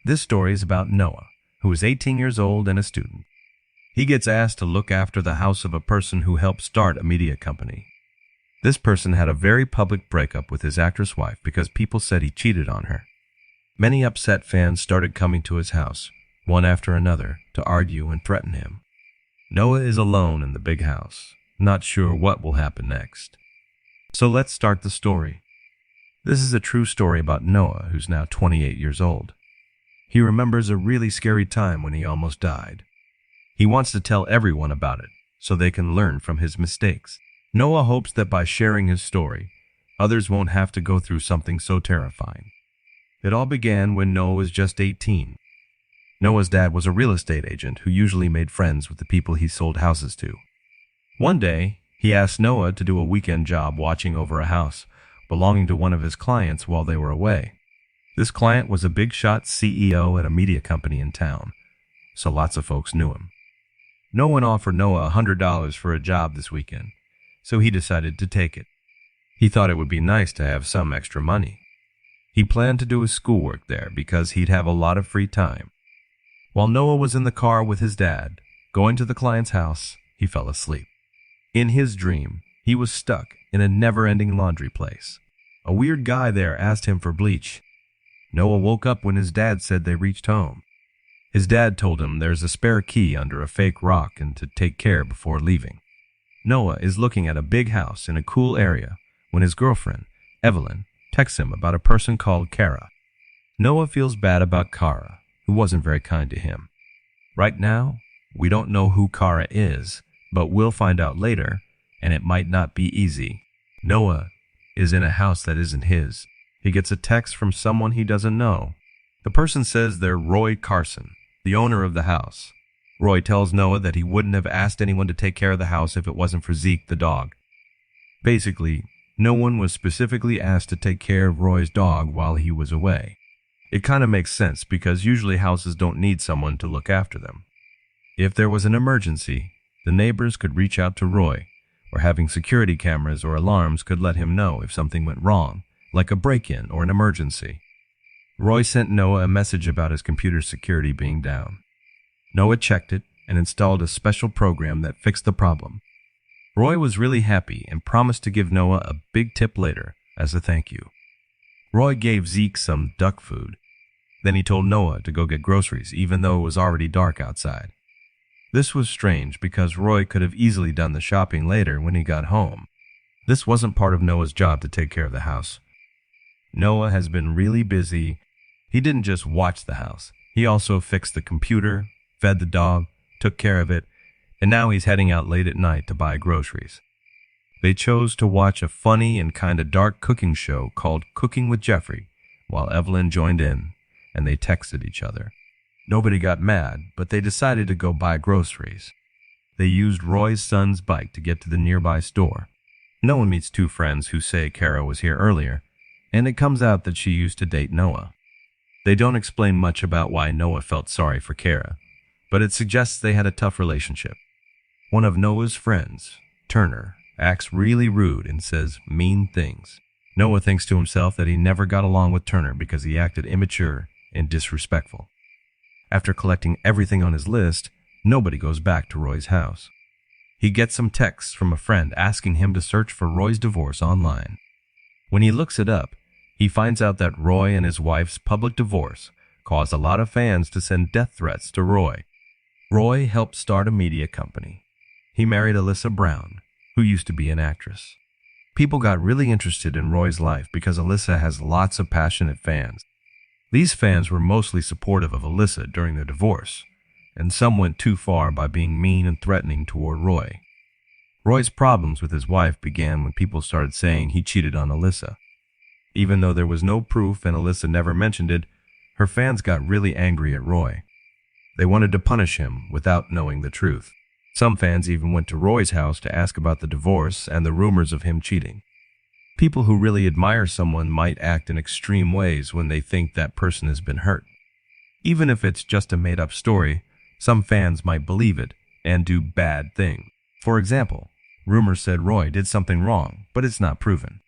This story is about Noah, who is 18 years old and a student. He gets asked to look after the house of a person who helped start a media company. This person had a very public breakup with his actress wife because people said he cheated on her. Many upset fans started coming to his house, one after another, to argue and threaten him. Noah is alone in the big house, not sure what will happen next. So let's start the story. This is a true story about Noah, who's now 28 years old. He remembers a really scary time when he almost died. He wants to tell everyone about it, so they can learn from his mistakes. Noah hopes that by sharing his story, others won't have to go through something so terrifying. It all began when Noah was just 18. Noah's dad was a real estate agent who usually made friends with the people he sold houses to. One day, he asked Noah to do a weekend job watching over a house belonging to one of his clients while they were away. This client was a big-shot CEO at a media company in town, so lots of folks knew him. No one offered Noah $100 for a job this weekend, so he decided to take it. He thought it would be nice to have some extra money. He planned to do his schoolwork there because he'd have a lot of free time. While Noah was in the car with his dad, going to the client's house, he fell asleep. In his dream, he was stuck in a never-ending laundry place. A weird guy there asked him for bleach. Noah woke up when his dad said they reached home. His dad told him there's a spare key under a fake rock and to take care before leaving. Noah is looking at a big house in a cool area when his girlfriend, Evelyn, texts him about a person called Kara. Noah feels bad about Kara, who wasn't very kind to him. Right now, we don't know who Kara is, but we'll find out later, and it might not be easy. Noah is in a house that isn't his. He gets a text from someone he doesn't know. The person says they're Roy Carson, the owner of the house. Roy tells Noah that he wouldn't have asked anyone to take care of the house if it wasn't for Zeke the dog. Basically, no one was specifically asked to take care of Roy's dog while he was away. It kind of makes sense because usually houses don't need someone to look after them. If there was an emergency, the neighbors could reach out to Roy, or having security cameras or alarms could let him know if something went wrong, like a break-in or an emergency. Roy sent Noah a message about his computer security being down. Noah checked it and installed a special program that fixed the problem. Roy was really happy and promised to give Noah a big tip later as a thank you. Roy gave Zeke some duck food. Then he told Noah to go get groceries even though it was already dark outside. This was strange because Roy could have easily done the shopping later when he got home. This wasn't part of Noah's job to take care of the house. Noah has been really busy. He didn't just watch the house. He also fixed the computer, fed the dog, took care of it, and now he's heading out late at night to buy groceries. They chose to watch a funny and kind of dark cooking show called Cooking with Jeffrey, while Evelyn joined in, and they texted each other. Nobody got mad, but they decided to go buy groceries. They used Roy's son's bike to get to the nearby store. Noah meets two friends who say Kara was here earlier, and it comes out that she used to date Noah. They don't explain much about why Noah felt sorry for Kara, but it suggests they had a tough relationship. One of Noah's friends, Turner, acts really rude and says mean things. Noah thinks to himself that he never got along with Turner because he acted immature and disrespectful. After collecting everything on his list, nobody goes back to Roy's house. He gets some texts from a friend asking him to search for Roy's divorce online. When he looks it up, he finds out that Roy and his wife's public divorce caused a lot of fans to send death threats to Roy. Roy helped start a media company. He married Alyssa Brown, who used to be an actress. People got really interested in Roy's life because Alyssa has lots of passionate fans. These fans were mostly supportive of Alyssa during their divorce, and some went too far by being mean and threatening toward Roy. Roy's problems with his wife began when people started saying he cheated on Alyssa. Even though there was no proof and Alyssa never mentioned it, her fans got really angry at Roy. They wanted to punish him without knowing the truth. Some fans even went to Roy's house to ask about the divorce and the rumors of him cheating. People who really admire someone might act in extreme ways when they think that person has been hurt. Even if it's just a made-up story, some fans might believe it and do bad things. For example, rumors said Roy did something wrong, but it's not proven.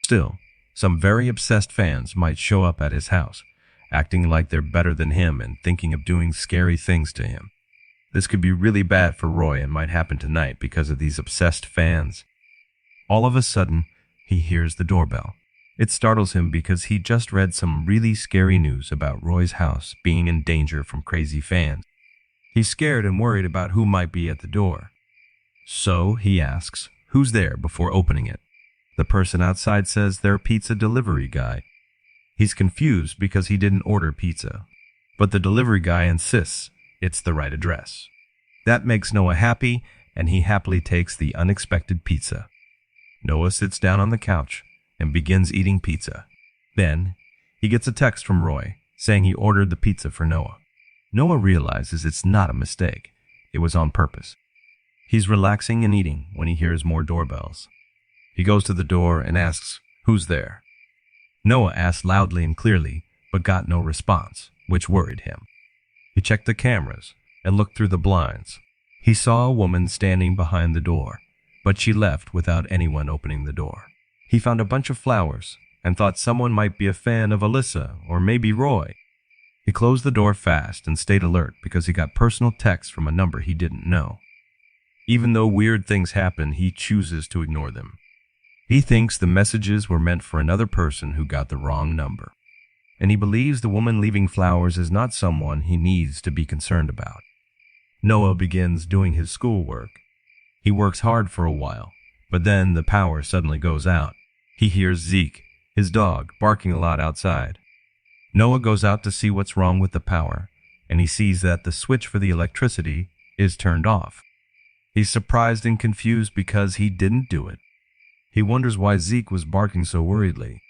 Still, some very obsessed fans might show up at his house, acting like they're better than him and thinking of doing scary things to him. This could be really bad for Roy and might happen tonight because of these obsessed fans. All of a sudden, he hears the doorbell. It startles him because he just read some really scary news about Roy's house being in danger from crazy fans. He's scared and worried about who might be at the door. So he asks, "Who's there?" before opening it. The person outside says they're a pizza delivery guy. He's confused because he didn't order pizza, but the delivery guy insists it's the right address. That makes Noah happy, and he happily takes the unexpected pizza. Noah sits down on the couch and begins eating pizza. Then, he gets a text from Roy saying he ordered the pizza for Noah. Noah realizes it's not a mistake. It was on purpose. He's relaxing and eating when he hears more doorbells. He goes to the door and asks, "Who's there?" Noah asked loudly and clearly, but got no response, which worried him. He checked the cameras and looked through the blinds. He saw a woman standing behind the door, but she left without anyone opening the door. He found a bunch of flowers and thought someone might be a fan of Alyssa or maybe Roy. He closed the door fast and stayed alert because he got personal texts from a number he didn't know. Even though weird things happen, he chooses to ignore them. He thinks the messages were meant for another person who got the wrong number. And he believes the woman leaving flowers is not someone he needs to be concerned about. Noah begins doing his schoolwork. He works hard for a while, but then the power suddenly goes out. He hears Zeke, his dog, barking a lot outside. Noah goes out to see what's wrong with the power, and he sees that the switch for the electricity is turned off. He's surprised and confused because he didn't do it. He wonders why Zeke was barking so worriedly.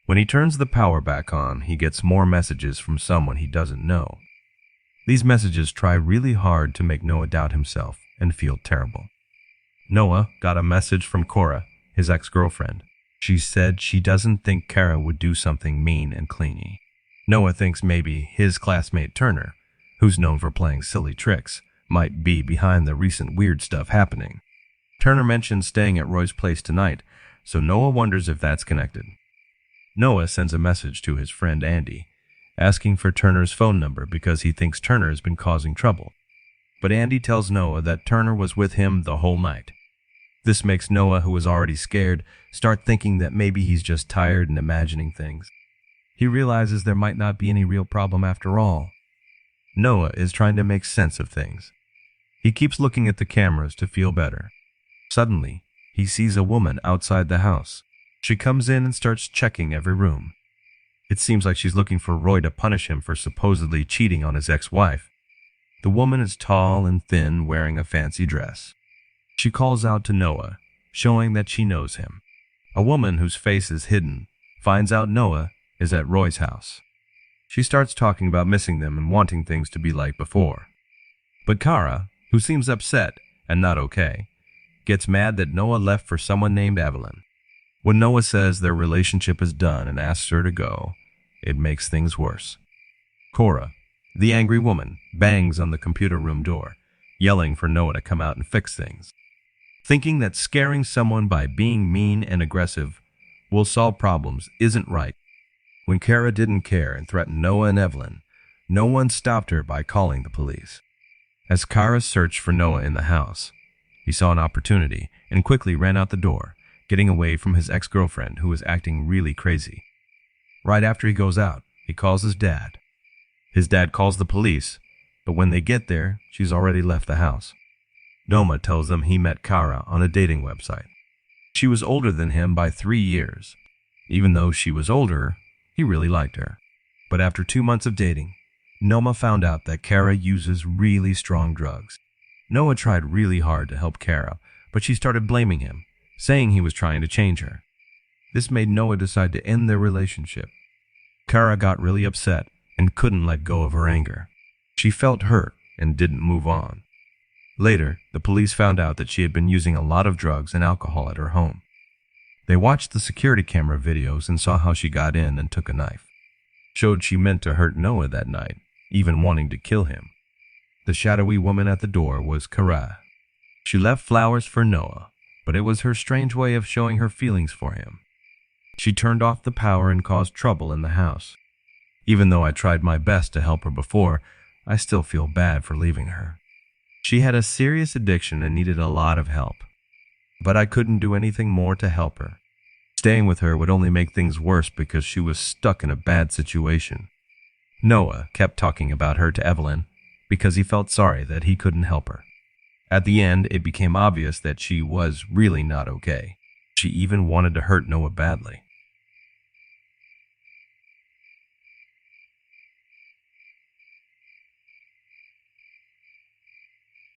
When he turns the power back on, he gets more messages from someone he doesn't know. These messages try really hard to make Noah doubt himself and feel terrible. Noah got a message from Cora, his ex-girlfriend. She said she doesn't think Kara would do something mean and clingy. Noah thinks maybe his classmate Turner, who's known for playing silly tricks, might be behind the recent weird stuff happening. Turner mentions staying at Roy's place tonight, so Noah wonders if that's connected. Noah sends a message to his friend Andy, asking for Turner's phone number because he thinks Turner has been causing trouble. But Andy tells Noah that Turner was with him the whole night. This makes Noah, who was already scared, start thinking that maybe he's just tired and imagining things. He realizes there might not be any real problem after all. Noah is trying to make sense of things. He keeps looking at the cameras to feel better. Suddenly, he sees a woman outside the house. She comes in and starts checking every room. It seems like she's looking for Roy to punish him for supposedly cheating on his ex-wife. The woman is tall and thin, wearing a fancy dress. She calls out to Noah, showing that she knows him. A woman whose face is hidden finds out Noah is at Roy's house. She starts talking about missing them and wanting things to be like before. But Kara, who seems upset and not okay, gets mad that Noah left for someone named Evelyn. When Noah says their relationship is done and asks her to go, it makes things worse. Cora, the angry woman, bangs on the computer room door, yelling for Noah to come out and fix things. Thinking that scaring someone by being mean and aggressive will solve problems isn't right. When Kara didn't care and threatened Noah and Evelyn, no one stopped her by calling the police. As Kara searched for Noah in the house, he saw an opportunity and quickly ran out the door, getting away from his ex-girlfriend who was acting really crazy. Right after he goes out, he calls his dad. His dad calls the police, but when they get there, she's already left the house. Noah tells them he met Kara on a dating website. She was older than him by 3 years. Even though she was older, he really liked her. But after 2 months of dating, Noah found out that Kara uses really strong drugs. Noah tried really hard to help Kara, but she started blaming him, saying he was trying to change her. This made Noah decide to end their relationship. Kara got really upset and couldn't let go of her anger. She felt hurt and didn't move on. Later, the police found out that she had been using a lot of drugs and alcohol at her home. They watched the security camera videos and saw how she got in and took a knife. Showed she meant to hurt Noah that night, even wanting to kill him. The shadowy woman at the door was Kara. She left flowers for Noah, but it was her strange way of showing her feelings for him. She turned off the power and caused trouble in the house. Even though I tried my best to help her before, I still feel bad for leaving her. She had a serious addiction and needed a lot of help. But I couldn't do anything more to help her. Staying with her would only make things worse because she was stuck in a bad situation. Noah kept talking about her to Evelyn because he felt sorry that he couldn't help her. At the end, it became obvious that she was really not okay. She even wanted to hurt Noah badly.